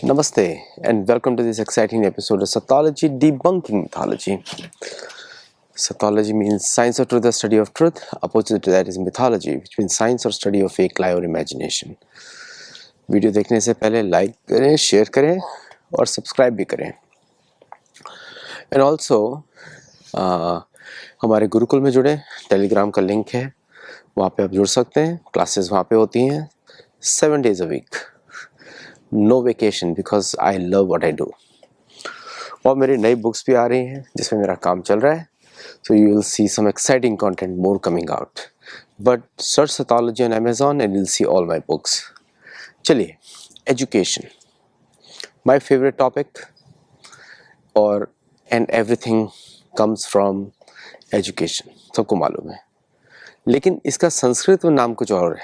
Namaste and welcome to this exciting episode of Sathology Debunking Mythology. Sathology means science or truth, the study of truth. Opposite to that is mythology, which means science or study of fake, lie or imagination. Video देखने से पहले like करें, share करें और subscribe भी करें. And also हमारे गुरुकुल में जुड़े, टेलीग्राम का लिंक है, वहाँ पे आप जुड़ सकते हैं. क्लासेस वहाँ पे होती हैं 7 days a week. No vacation because I love what I do. और मेरी नई बुक्स भी आ रही हैं जिसमें मेरा काम चल रहा है. So you will see some exciting content more coming out. But search Sathology on Amazon and will see all my books. चलिए, एजुकेशन माई फेवरेट टॉपिक, और and everything comes from education, सबको मालूम है. लेकिन इसका संस्कृत में नाम कुछ और है.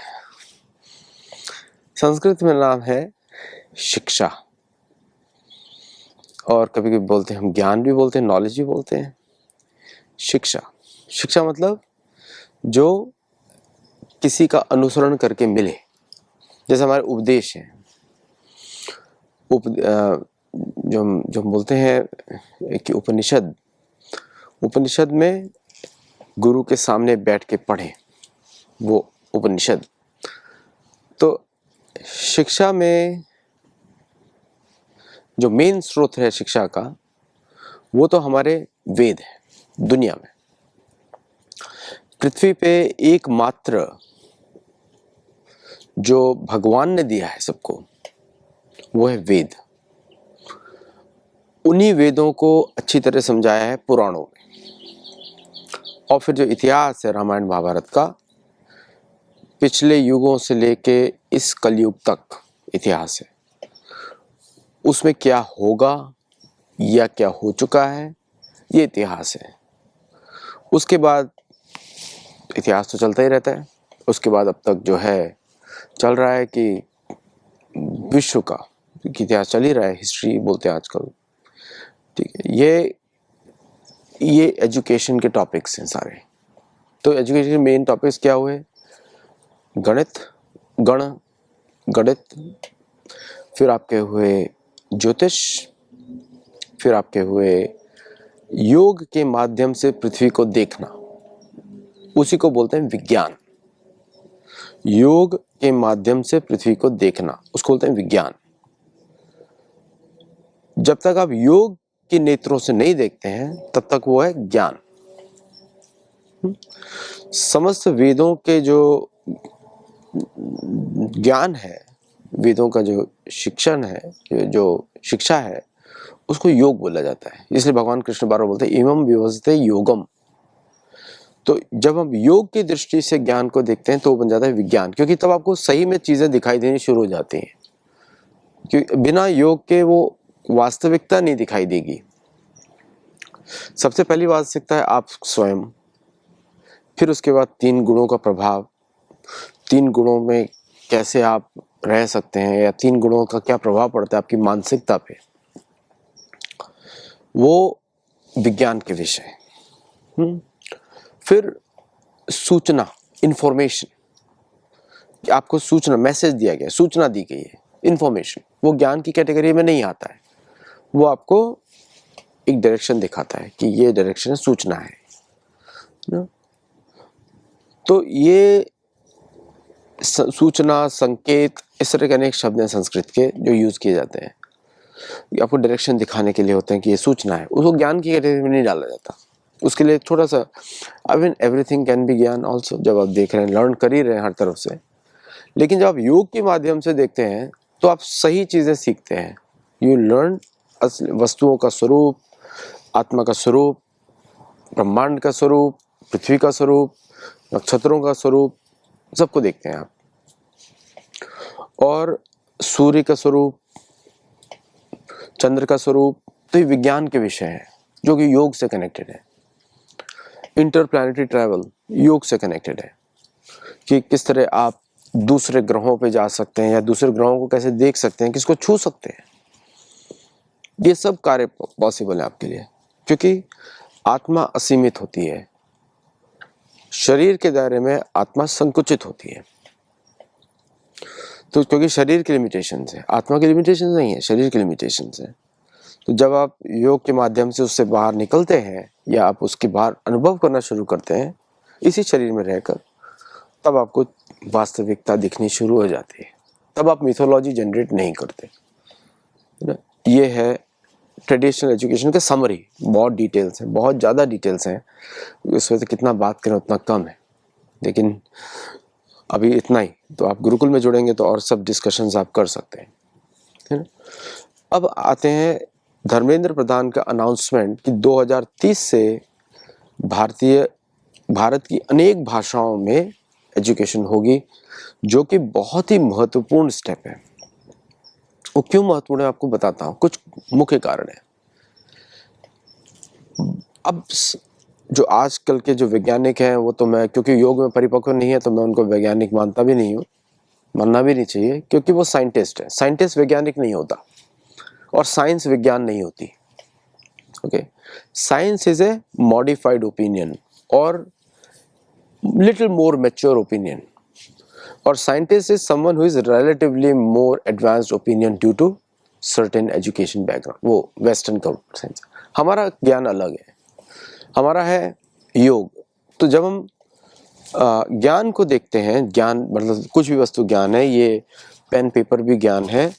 संस्कृत में नाम है शिक्षा, और कभी कभी बोलते हैं, हम ज्ञान भी बोलते हैं, नॉलेज भी बोलते हैं. शिक्षा, शिक्षा मतलब जो किसी का अनुसरण करके मिले. जैसे हमारे उपदेश हैं, जो हम बोलते हैं कि उपनिषद, उपनिषद में गुरु के सामने बैठ के पढ़े, वो उपनिषद. तो शिक्षा में जो मेन स्रोत है शिक्षा का, वो तो हमारे वेद है. दुनिया में, पृथ्वी पे एकमात्र जो भगवान ने दिया है सबको, वो है वेद. उन्हीं वेदों को अच्छी तरह समझाया है पुराणों में. और फिर जो इतिहास है रामायण महाभारत का, पिछले युगों से लेके इस कलयुग तक इतिहास है. उसमें क्या होगा या क्या हो चुका है, ये इतिहास है. उसके बाद इतिहास तो चलता ही रहता है. उसके बाद अब तक जो है चल रहा है कि विश्व का इतिहास चल ही रहा है, हिस्ट्री बोलते हैं आजकल. ठीक है, ये एजुकेशन के टॉपिक्स हैं सारे. तो एजुकेशन के मेन टॉपिक्स क्या हुए? गणित, गणित, फिर आपके हुए ज्योतिष, फिर आपके हुए योग के माध्यम से पृथ्वी को देखना, उसी को बोलते हैं विज्ञान. योग के माध्यम से पृथ्वी को देखना, उसको बोलते हैं विज्ञान. जब तक आप योग के नेत्रों से नहीं देखते हैं, तब तक वो है ज्ञान. समस्त वेदों के जो ज्ञान है, वेदों का जो शिक्षण है, जो शिक्षा है, उसको योग बोला जाता है. इसलिए भगवान कृष्ण बार बोलते हैं इमं विवस्ते योगम. तो जब हम योग की दृष्टि से ज्ञान को देखते हैं तो वो बन जाता है विज्ञान, क्योंकि तब आपको सही में चीजें दिखाई देनी शुरू हो जाती हैं. क्योंकि बिना योग के वो वास्तविकता नहीं दिखाई देगी. सबसे पहली वास्तविकता है आप स्वयं, फिर उसके बाद 3 गुणों का प्रभाव, 3 गुणों में कैसे आप रह सकते हैं, या 3 गुणों का क्या प्रभाव पड़ता है आपकी मानसिकता पे, वो विज्ञान के विषय. फिर सूचना, इंफॉर्मेशन, आपको सूचना, मैसेज दिया गया, सूचना दी गई है, इंफॉर्मेशन, वो ज्ञान की कैटेगरी में नहीं आता है. वो आपको एक डायरेक्शन दिखाता है कि ये डायरेक्शन है, सूचना है ना. तो ये सूचना, संकेत, इस तरह के अनेक शब्द हैं संस्कृत के जो यूज किए जाते हैं. आपको डायरेक्शन दिखाने के लिए होते हैं कि ये सूचना है. उसको ज्ञान की कैटेगरी में नहीं डाला जाता. उसके लिए थोड़ा सा, I mean everything can be ज्ञान ऑल्सो. जब आप देख रहे हैं, लर्न कर ही रहे हैं हर तरफ से, लेकिन जब आप योग के माध्यम से देखते हैं तो आप सही चीजें सीखते हैं. यू लर्न वस्तुओं का स्वरूप, आत्मा का स्वरूप, ब्रह्मांड का स्वरूप, पृथ्वी का स्वरूप, नक्षत्रों का स्वरूप, सबको देखते हैं आप. और सूर्य का स्वरूप, चंद्र का स्वरूप. तो ये विज्ञान के विषय है जो कि योग से कनेक्टेड है. इंटरप्लैनेटरी ट्रैवल योग से कनेक्टेड है, कि किस तरह आप दूसरे ग्रहों पे जा सकते हैं, या दूसरे ग्रहों को कैसे देख सकते हैं, किसको छू सकते हैं. ये सब कार्य पॉसिबल है आपके लिए, क्योंकि आत्मा असीमित होती है, शरीर के दायरे में आत्मा संकुचित होती है. तो क्योंकि शरीर की लिमिटेशन है, आत्मा की लिमिटेशन नहीं है, शरीर की लिमिटेशन है। तो जब आप योग के माध्यम से उससे बाहर निकलते हैं या आप उसके बाहर अनुभव करना शुरू करते हैं इसी शरीर में रहकर, तब आपको वास्तविकता दिखनी शुरू हो जाती है। तब आप मिथोलॉजी जनरेट नहीं करते, है ना। ये है ट्रेडिशनल एजुकेशन का समरी। बहुत डिटेल्स हैं, बहुत ज़्यादा डिटेल्स हैं, इस वजह से कितना बात करें उतना कम है, लेकिन अभी इतना ही। तो आप गुरुकुल में जुड़ेंगे तो और सब डिस्कशंस आप कर सकते हैं, है ना। अब आते हैं धर्मेंद्र प्रधान का अनाउंसमेंट कि 2030 से भारत की अनेक भाषाओं में एजुकेशन होगी, जो कि बहुत ही महत्वपूर्ण स्टेप है। वो क्यों महत्वपूर्ण है आपको बताता हूँ, कुछ मुख्य कारण है। अब जो आजकल के जो वैज्ञानिक हैं वो तो मैं, क्योंकि योग में परिपक्व नहीं है तो मैं उनको वैज्ञानिक मानता भी नहीं हूँ, मानना भी नहीं चाहिए, क्योंकि वो साइंटिस्ट है। साइंटिस्ट वैज्ञानिक नहीं होता और साइंस विज्ञान नहीं होती। Okay, science is a modified opinion और लिटिल मोर मैच्योर ओपिनियन, और scientist is someone who is relatively more advanced opinion due to certain education background, वो वेस्टर्न का साइंस। हमारा ज्ञान अलग है, हमारा है योग। तो जब हम ज्ञान को देखते हैं, ज्ञान मतलब कुछ भी वस्तु ज्ञान है, ये पेन पेपर भी ज्ञान है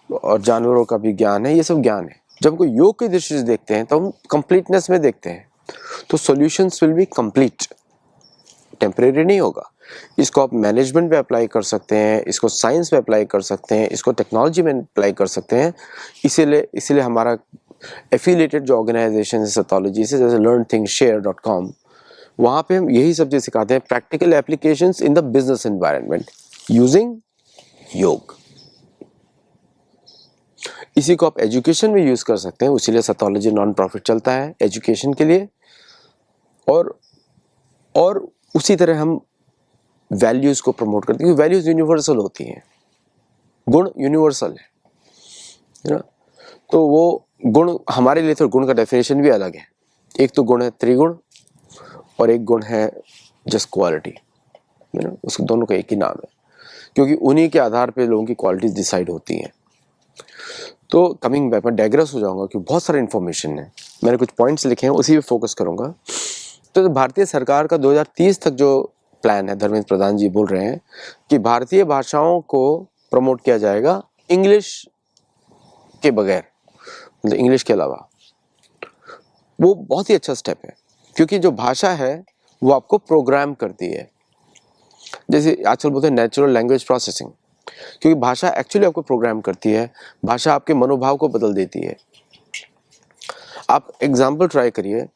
और जानवरों का भी ज्ञान है, ये सब ज्ञान है। जब हमको योग की दृष्टि से देखते हैं तो हम कंप्लीटनेस में देखते हैं, तो solutions will be complete, temporary नहीं होगा। इसको आप मैनेजमेंट में अप्लाई कर सकते हैं, इसको साइंस में अप्लाई कर सकते हैं, इसको टेक्नोलॉजी में अप्लाई कर सकते हैं। इसीलिए हमारा एफिलिएटेड जो ऑर्गेनाइजेशन है सैथोलॉजी से, जैसे learnthinkshare.com, वहाँ पे हम यही सब चीज़ सिखाते हैं, practical applications in the business environment using योग। इसी को आप एजुकेशन में यूज़ कर सकते हैं, इसीलिए सैथोलॉजी नॉन प्रॉफिट चलता है एजुकेशन के लिए। और उसी तरह हम वैल्यूज़ को प्रमोट करते हैं, क्योंकि वैल्यूज़ यूनिवर्सल होती हैं, गुण यूनिवर्सल है ना। तो वो गुण हमारे लिए, तो गुण का डेफिनेशन भी अलग है। एक तो गुण है त्रिगुण और एक गुण है जस्ट क्वालिटी, है ना। उसके दोनों का एक ही नाम है, क्योंकि उन्हीं के आधार पे लोगों की क्वालिटीज डिसाइड होती हैं। तो कमिंग बैक, मैं डाइग्रेस हो जाऊंगा क्योंकि बहुत सारा इन्फॉर्मेशन है, मैंने कुछ पॉइंट्स लिखे हैं उसी पे फोकस करूंगा। तो भारतीय सरकार का 2030 तक जो प्लान है, धर्मेंद्र प्रधान जी बोल रहे हैं कि भारतीय भाषाओं को प्रमोट किया जाएगा इंग्लिश के बगैर, मतलब इंग्लिश के अलावा। वो बहुत ही अच्छा स्टेप है, क्योंकि जो भाषा है वो आपको प्रोग्राम करती है। जैसे आजकल बोलते हैं नेचुरल लैंग्वेज प्रोसेसिंग, क्योंकि भाषा एक्चुअली आपको प्रोग्राम करती है, भाषा आपके मनोभाव को बदल देती है। आप एग्जाम्पल ट्राई करिए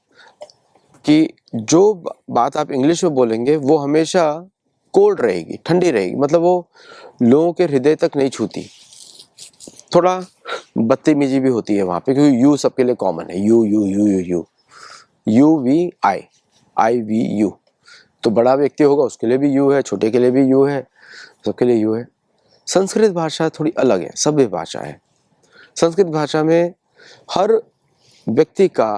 कि जो बात आप इंग्लिश में बोलेंगे वो हमेशा कोल्ड रहेगी, ठंडी रहेगी, मतलब वो लोगों के हृदय तक नहीं छूती, थोड़ा बदतमीजी भी होती है वहाँ पे, क्योंकि यू सबके लिए कॉमन है, you you you you you you we I, I we you. तो बड़ा व्यक्ति होगा उसके लिए भी यू है, छोटे के लिए भी यू है, सबके लिए यू है। संस्कृत भाषा थोड़ी अलग है, सभ्य भाषा है। संस्कृत भाषा में हर व्यक्ति का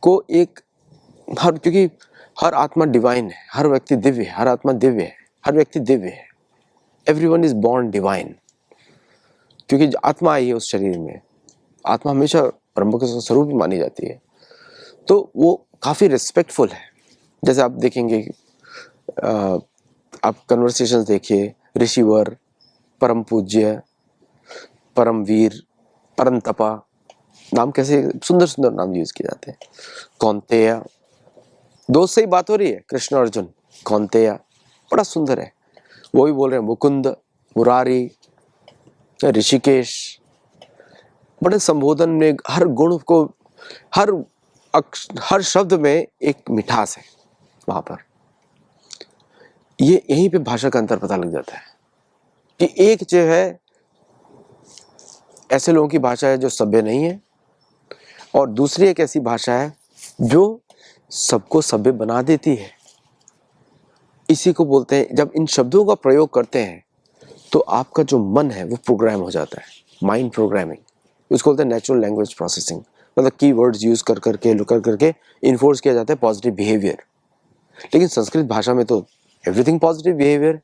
को एक क्योंकि हर आत्मा डिवाइन है, हर व्यक्ति दिव्य है, हर आत्मा दिव्य है, हर व्यक्ति दिव्य है। एवरीवन इज बॉर्न डिवाइन, क्योंकि आत्मा आई है उस शरीर में, आत्मा हमेशा ब्रह्म का स्वरूप ही मानी जाती है। तो वो काफ़ी रिस्पेक्टफुल है। जैसे आप देखेंगे, आप कन्वर्सेशंस देखिए, ऋषिवर, परम पूज्य, परम वीर, परम तपा, नाम कैसे सुंदर सुंदर नाम यूज किए जाते हैं। कौन्तेय, दोस्त से ही बात हो रही है, कृष्ण अर्जुन, कौन्तेय, बड़ा सुंदर है। वो भी बोल रहे हैं मुकुंद, मुरारी, ऋषिकेश, बड़े संबोधन में हर गुण को, हर शब्द में एक मिठास है वहां पर। ये यहीं पे भाषा का अंतर पता लग जाता है कि एक जो है ऐसे लोगों की भाषा है जो सभ्य नहीं है, और दूसरी एक ऐसी भाषा है जो सबको सभ्य बना देती है। इसी को बोलते हैं, जब इन शब्दों का प्रयोग करते हैं तो आपका जो मन है वो प्रोग्राम हो जाता है, माइंड प्रोग्रामिंग, उसको बोलते हैं नेचुरल लैंग्वेज प्रोसेसिंग। मतलब की वर्ड्स यूज कर करके इन्फोर्स किया जाता है पॉजिटिव बिहेवियर। लेकिन संस्कृत भाषा में तो एवरीथिंग पॉजिटिव बिहेवियर।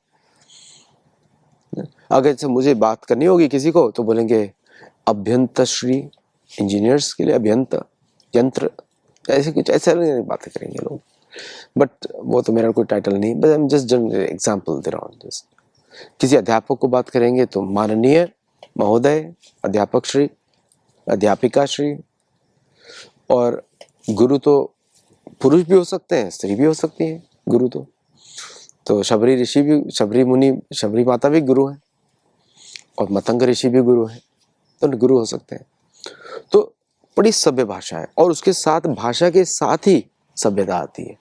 अगर जैसे मुझे बात करनी होगी किसी को तो बोलेंगे अभ्यंतश्री, इंजीनियर्स के लिए अभियंता, यंत्र, ऐसे कुछ ऐसे बातें करेंगे लोग। बट वो तो मेरा कोई टाइटल नहीं, but I am just example दे रहा हूँ। जस्ट किसी अध्यापक को बात करेंगे तो माननीय, महोदय, अध्यापक श्री, अध्यापिका श्री। और गुरु तो पुरुष भी हो सकते हैं, स्त्री भी हो सकती है गुरु। तो शबरी ऋषि भी, शबरी मुनि, शबरी माता भी गुरु है, और मतंग ऋषि भी गुरु है, तो गुरु हो सकते हैं। तो बड़ी सभ्य भाषा है, और उसके साथ भाषा के साथ ही सभ्यता आती है।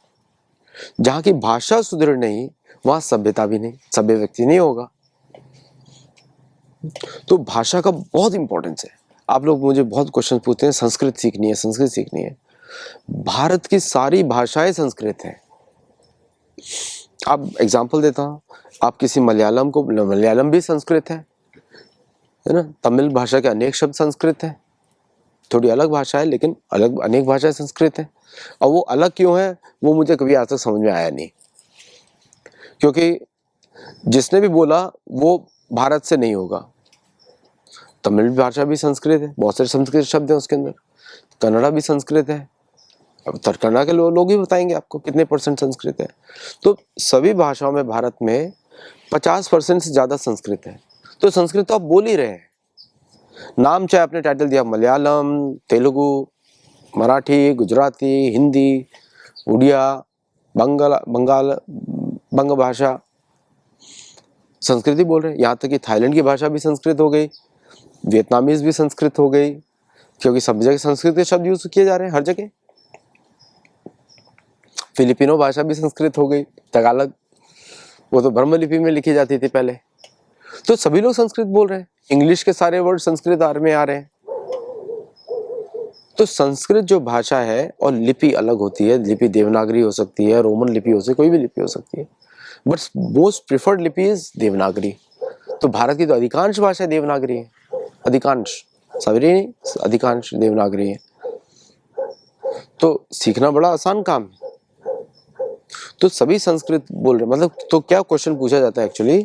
जहाँ की भाषा सुदृढ़ नहीं, वहाँ सभ्यता भी नहीं, सभ्य व्यक्ति नहीं होगा। तो भाषा का बहुत इंपॉर्टेंस है। आप लोग मुझे बहुत क्वेश्चन पूछते हैं, संस्कृत सीखनी है, संस्कृत सीखनी है। भारत की सारी भाषाएं संस्कृत हैं। आप एग्जाम्पल देता हूँ, आप किसी मलयालम को, मलयालम भी संस्कृत है ना। तमिल भाषा के अनेक शब्द संस्कृत हैं, थोड़ी अलग भाषा है लेकिन अलग, अनेक भाषाएं संस्कृत हैं। और वो अलग क्यों है वो मुझे कभी आज तक समझ में आया नहीं, क्योंकि जिसने भी बोला वो भारत से नहीं होगा। तमिल भाषा भी संस्कृत है, बहुत सारे संस्कृत शब्द हैं उसके अंदर। कन्नड़ा भी संस्कृत है, अब कन्नड़ा के लोग ही बताएंगे आपको कितने परसेंट संस्कृत है। तो सभी भाषाओं में भारत में 50% से ज्यादा संस्कृत है। तो संस्कृत तो आप बोल ही रहे हैं, नाम चाहे आपने टाइटल दिया मलयालम, तेलुगु, मराठी, गुजराती, हिंदी, उड़िया, बंग भाषा, संस्कृत ही बोल रहे हैं। यहाँ तक कि थाईलैंड की भाषा भी संस्कृत हो गई, वियतनामीज भी संस्कृत हो गई, क्योंकि सब जगह संस्कृत के शब्द यूज किए जा रहे हैं हर जगह। फिलिपिनो भाषा भी संस्कृत हो गई, तगालग, वो तो ब्रह्म लिपि में लिखी जाती थी पहले। तो सभी लोग संस्कृत बोल रहे हैं, इंग्लिश के सारे वर्ड संस्कृत में आ रहे हैं। तो संस्कृत जो भाषा है, और लिपि अलग होती है, लिपि देवनागरी हो सकती है, रोमन लिपि हो सकती है, कोई भी लिपि हो सकती है, बट मोस्ट प्रिफर्ड लिपि इज देवनागरी। तो भारत की तो अधिकांश भाषा देवनागरी है, अधिकांश, सभी नहीं, अधिकांश देवनागरी है। तो सीखना बड़ा आसान काम है। तो सभी संस्कृत बोल रहे, मतलब तो क्या क्वेश्चन पूछा जाता है एक्चुअली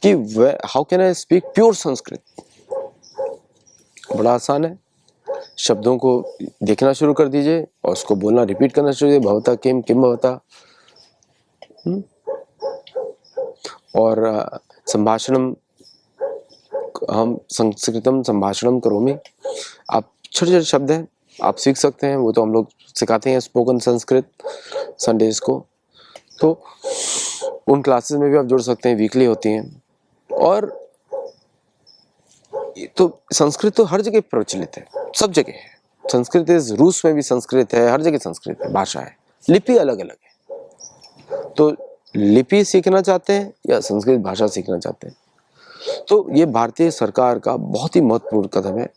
कि how can I speak pure Sanskrit. बड़ा आसान है, शब्दों को देखना शुरू कर दीजिए और उसको बोलना, रिपीट करना शुरू कीजिए, भवता किम, किम भवता। और संभाषणम, हम संस्कृतम संभाषणम करोमि। आप छोटे छोटे शब्द हैं, आप सीख सकते हैं, वो तो हम लोग सिखाते हैं स्पोकन संस्कृत संडेज को। तो उन क्लासेस में भी आप जुड़ सकते हैं, वीकली होती हैं। और तो संस्कृत तो हर जगह प्रचलित है, सब जगह है संस्कृत। इस रूस में भी संस्कृत है, हर जगह संस्कृत है, भाषा है, लिपि अलग अलग है। तो लिपि सीखना चाहते हैं या संस्कृत भाषा सीखना चाहते हैं, तो ये भारतीय सरकार का बहुत ही महत्वपूर्ण कदम है।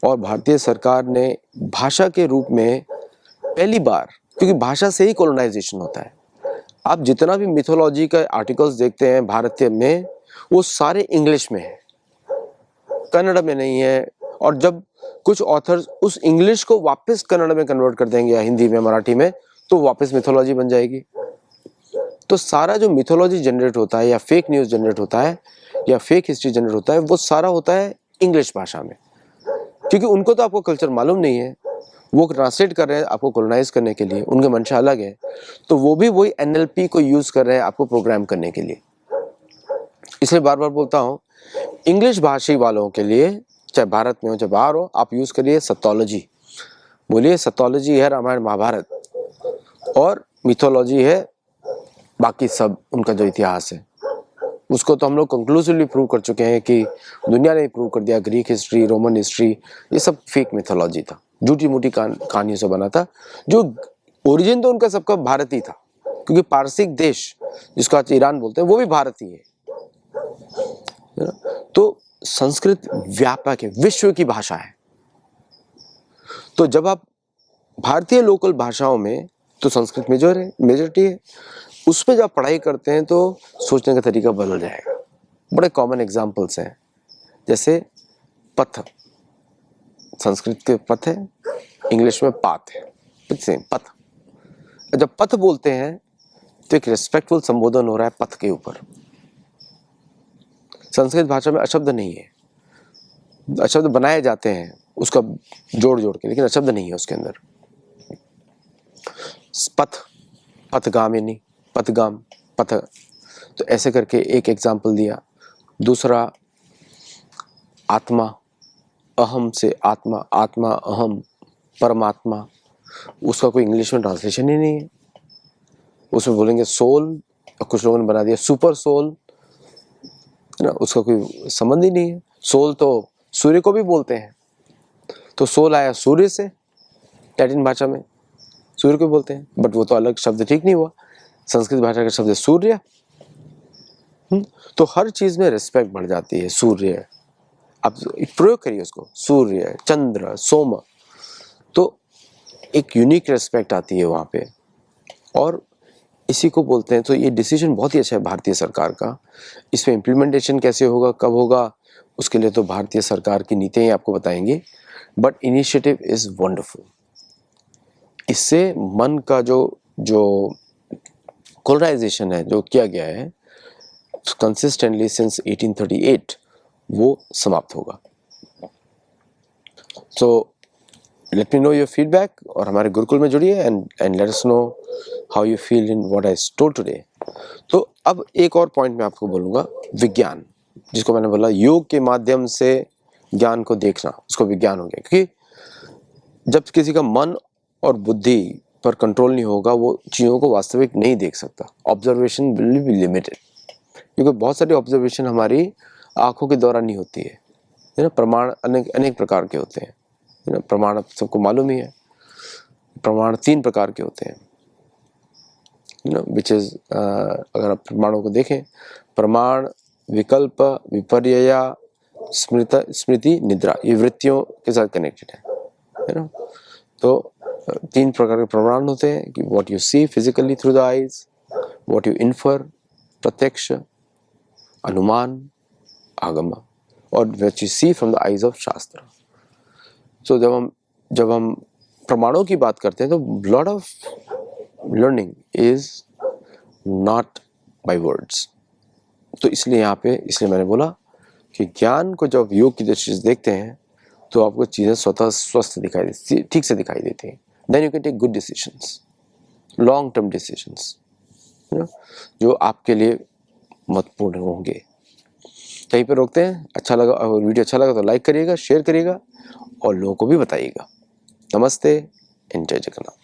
और भारतीय सरकार ने भाषा के रूप में पहली बार, क्योंकि भाषा से ही कॉलोनाइजेशन होता है, आप जितना भी मिथोलॉजी का आर्टिकल्स देखते हैं भारतीय में, वो सारे इंग्लिश में है, कन्नड़ में नहीं है। और जब कुछ ऑथर्स उस इंग्लिश को वापस कन्नड़ में कन्वर्ट कर देंगे या हिंदी में, मराठी में, तो वापस मिथोलॉजी बन जाएगी। तो सारा जो मिथोलॉजी जनरेट होता है, या फेक न्यूज जनरेट होता है, या फेक हिस्ट्री जनरेट होता है, वो सारा होता है इंग्लिश भाषा में। क्योंकि उनको तो आपको कल्चर मालूम नहीं है, वो ट्रांसलेट कर रहे हैं आपको कॉलोनाइज करने के लिए, उनके मंशा अलग है। तो वो भी वही एनएलपी को यूज कर रहे हैं आपको प्रोग्राम करने के लिए। इसलिए बार बार बोलता हूँ, इंग्लिश भाषी वालों के लिए, चाहे भारत में हो चाहे बाहर हो, आप यूज करिए सतोलॉजी। बोलिए सतोलॉजी है रामायण महाभारत, और मिथोलॉजी है बाकी सब उनका जो इतिहास है। उसको तो हम लोग कंक्लूसिवली प्रूव कर चुके हैं कि दुनिया ने प्रूव कर दिया, ग्रीक हिस्ट्री, रोमन हिस्ट्री, ये सब फेक मिथोलॉजी था, झूठी मूठी कहानियों से बना था। जो ओरिजिन तो उनका सबका भारत ही था, क्योंकि पारसिक देश जिसको आज ईरान बोलते हैं वो भी भारत ही है। तो संस्कृत व्यापक है, विश्व की भाषा है। तो जब आप भारतीय लोकल भाषाओं में, तो संस्कृत मेजॉरिटी है, उस पर जब पढ़ाई करते हैं तो सोचने का तरीका बदल जाएगा। बड़े कॉमन एग्जांपल्स हैं, जैसे पथ, संस्कृत के पथ है, इंग्लिश में पाथ है, पथ। जब पथ बोलते हैं तो एक रिस्पेक्टफुल संबोधन हो रहा है पथ के ऊपर। संस्कृत भाषा में अशब्द नहीं है, अशब्द बनाए जाते हैं उसका जोड़ जोड़ के, लेकिन अशब्द नहीं है उसके अंदर। पथ, पथगामिनी, पथगाम, पथ, तो ऐसे करके एक एग्जाम्पल दिया। दूसरा आत्मा, अहम से आत्मा, आत्मा अहम, परमात्मा, उसका कोई इंग्लिश में ट्रांसलेशन ही नहीं है। उसमें बोलेंगे सोल, और कुछ लोगों ने बना दिया सुपर सोल, है ना, उसका कोई संबंध ही नहीं है। सोल तो सूर्य को भी बोलते हैं, तो सोल आया सूर्य से, लैटिन भाषा में सूर्य को बोलते हैं, बट वो तो अलग शब्द ठीक नहीं हुआ। संस्कृत भाषा का शब्द है सूर्य। तो हर चीज में रिस्पेक्ट बढ़ जाती है। सूर्य, आप प्रयोग करिए उसको, सूर्य, चंद्र, सोम, तो एक यूनिक रिस्पेक्ट आती है वहाँ पे, और इसी को बोलते हैं। तो ये डिसीजन बहुत ही अच्छा है भारतीय सरकार का। इसमें इम्प्लीमेंटेशन कैसे होगा, कब होगा, उसके लिए तो भारतीय सरकार की नीतियाँ ही आपको बताएंगी, बट इनिशिएटिव इज वंडरफुल। इससे मन का जो कोलराइजेशन है जो किया गया है कंसिस्टेंटली सिंस 1838, वो समाप्त होगा। So let me know your feedback, और हमारे गुरुकुल में जुड़िए and let us know how you feel in what I told today. तो अब एक और पॉइंट मैं आपको बोलूँगा, विज्ञान, जिसको मैंने बोला योग के माध्यम से ज्ञान को देखना, उसको विज्ञान हो गया। क्योंकि जब किसी का मन और बुद्धि पर कंट्रोल नहीं होगा, वो चीज़ों को वास्तविक नहीं देख सकता। ऑब्जर्वेशन विल बी लिमिटेड, क्योंकि बहुत सारी ऑब्जर्वेशन हमारी आंखों के द्वारा नहीं होती है ना। प्रमाण अनेक प्रकार के होते हैं, है ना। प्रमाण सबको मालूम ही है, प्रमाण 3 प्रकार के होते हैं, यू नो, विच इज, अगर आप प्रमाणों को देखें, प्रमाण, विकल्प, विपर्यय, स्मृति, निद्रा, ये वृत्तियों के साथ कनेक्टेड है ना। तो 3 प्रकार के प्रमाण होते हैं कि what you see physically through the eyes, what you infer, प्रत्यक्ष, अनुमान, आगम, और what you see from the eyes of शास्त्र। सो जब हम प्रमाणों की बात करते हैं तो lot of learning is not by words. तो इसलिए मैंने बोला कि ज्ञान को जब योग की दृष्टि से देखते हैं तो आपको चीज़ें स्वतः स्वस्थ दिखाई देती, ठीक से दिखाई देती हैं। Then you can take good decisions, long term decisions, जो आपके लिए महत्वपूर्ण होंगे। कहीं पर रोकते हैं। अच्छा लगा, और वीडियो अच्छा लगा तो लाइक करिएगा, शेयर करिएगा, और लोगों को भी बताइएगा। नमस्ते, जय जगन्नाथ।